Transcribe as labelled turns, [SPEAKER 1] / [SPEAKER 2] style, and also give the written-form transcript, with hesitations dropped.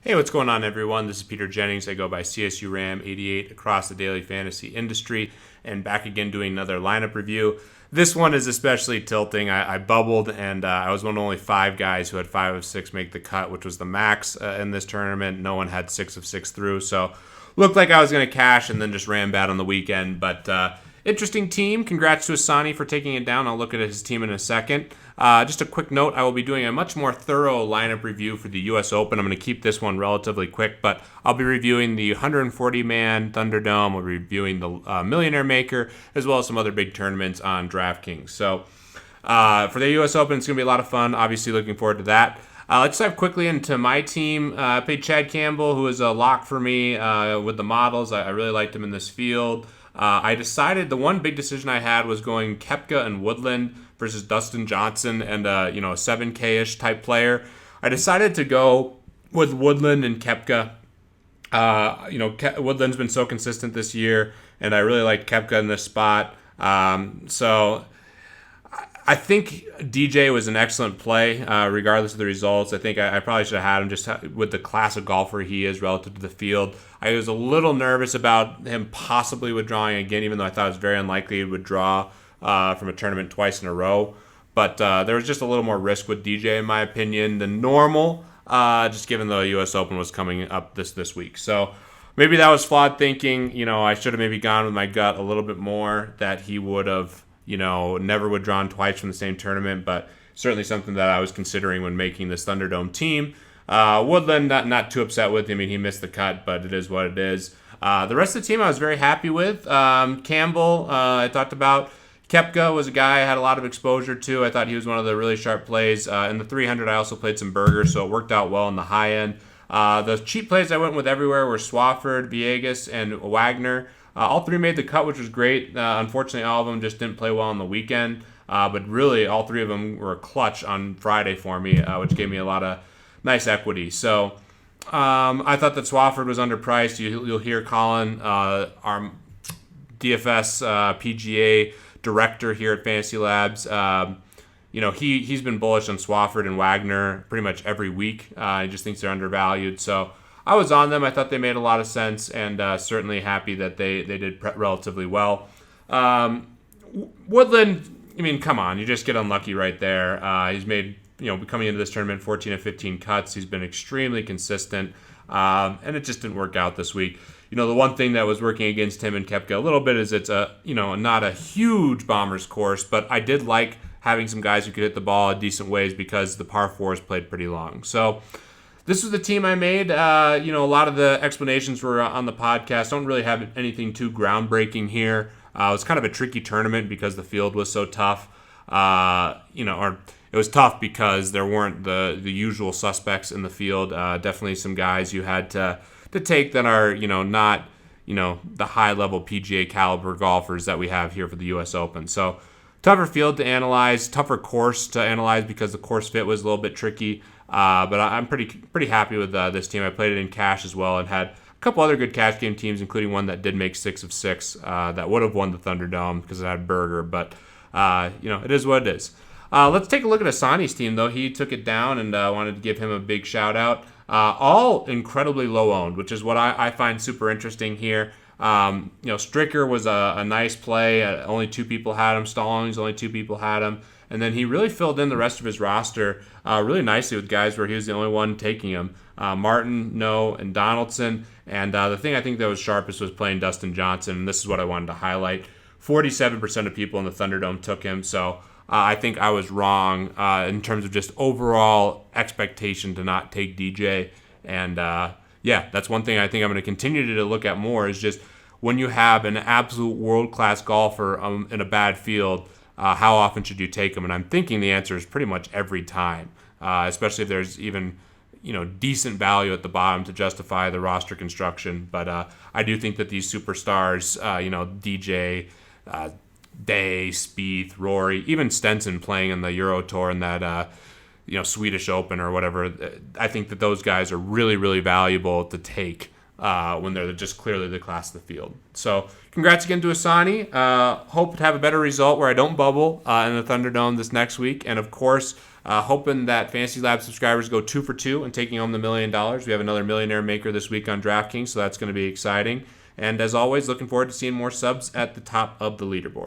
[SPEAKER 1] Hey, what's going on, everyone? This is Peter Jennings. I go by CSU Ram 88 across the daily fantasy industry, and back again doing another lineup review. This one is especially tilting. I bubbled, and I was one of only 5 guys who had 5 of 6 make the cut, which was the max in this tournament. No one had 6 of 6 through, so looked like I was going to cash and then just ran bad on the weekend. But interesting team. Congrats to Asani for taking it down. I'll look at his team in a second. Just a quick note, I will be doing a much more thorough lineup review for the U.S. Open. I'm going to keep this one relatively quick, but I'll be reviewing the 140-man Thunderdome. We'll be reviewing the Millionaire Maker, as well as some other big tournaments on DraftKings. So for the U.S. Open, it's going to be a lot of fun. Obviously, looking forward to that. Let's dive quickly into my team. I played Chad Campbell, who is a lock for me with the models. I really liked him in this field. I decided the one big decision I had was going Koepka and Woodland versus Dustin Johnson and a 7K-ish type player. I decided to go with Woodland and Koepka. Woodland's been so consistent this year, and I really like Koepka in this spot. So I think DJ was an excellent play, regardless of the results. I think I probably should have had him just with the class of golfer he is relative to the field. I was a little nervous about him possibly withdrawing again, even though I thought it was very unlikely he would withdraw from a tournament twice in a row. But there was just a little more risk with DJ, in my opinion, than normal, just given the U.S. Open was coming up this week. So maybe that was flawed thinking. I should have maybe gone with my gut a little bit more, that he would have never withdrawn twice from the same tournament, but certainly something that I was considering when making this Thunderdome team. Woodland, not too upset with him. I mean, he missed the cut, but it is what it is. The rest of the team I was very happy with. Campbell, I talked about. Koepka was a guy I had a lot of exposure to. I thought he was one of the really sharp plays. In the 300, I also played some Berger, so it worked out well in the high end. The cheap plays I went with everywhere were Swafford, Villegas, and Wagner. All 3 made the cut, which was great. Unfortunately, all of them just didn't play well on the weekend. But really, all 3 of them were a clutch on Friday for me, which gave me a lot of nice equity. So I thought that Swafford was underpriced. You'll hear Colin, our DFS PGA director here at Fantasy Labs. He's been bullish on Swafford and Wagner pretty much every week. He just thinks they're undervalued. So I was on them. I thought they made a lot of sense, and certainly happy that they did relatively well. Woodland, I mean, come on, you just get unlucky right there. He's made, coming into this tournament, 14 of 15 cuts. He's been extremely consistent, and it just didn't work out this week. The one thing that was working against him and Koepka a little bit is it's not a huge Bombers course, but I did like having some guys who could hit the ball in decent ways because the par 4s played pretty long. So this was the team I made. A lot of the explanations were on the podcast. Don't really have anything too groundbreaking here. It was kind of a tricky tournament because the field was so tough. Or it was tough because there weren't the usual suspects in the field. Definitely some guys you had to take that are, not, the high-level PGA caliber golfers that we have here for the U.S. Open. So tougher field to analyze, tougher course to analyze because the course fit was a little bit tricky. But I'm pretty happy with this team. I played it in cash as well and had a couple other good cash game teams, including one that did make 6 of 6 that would have won the Thunderdome because it had Berger. But, it is what it is. Let's take a look at Asani's team, though. He took it down, and wanted to give him a big shout-out. All incredibly low-owned, which is what I find super interesting here. Stricker was a nice play. Only 2 people had him. Stallings, only 2 people had him. And then he really filled in the rest of his roster really nicely with guys where he was the only one taking him. Martin, No, and Donaldson. And the thing I think that was sharpest was playing Dustin Johnson. And this is what I wanted to highlight. 47% of people in the Thunderdome took him. So I think I was wrong in terms of just overall expectation to not take DJ. And that's one thing I think I'm going to continue to look at more is just when you have an absolute world-class golfer in a bad field, how often should you take him? And I'm thinking the answer is pretty much every time, especially if there's even decent value at the bottom to justify the roster construction. But I do think that these superstars, DJ, Day, Spieth, Rory, even Stenson playing in the Euro Tour and that Swedish Open or whatever, I think that those guys are really, really valuable to take when they're just clearly the class of the field. So congrats again to Asani. Hope to have a better result where I don't bubble in the Thunderdome this next week. And of course, hoping that Fantasy Lab subscribers go 2 for 2 and taking home the $1 million. We have another millionaire maker this week on DraftKings, so that's going to be exciting. And as always, looking forward to seeing more subs at the top of the leaderboard.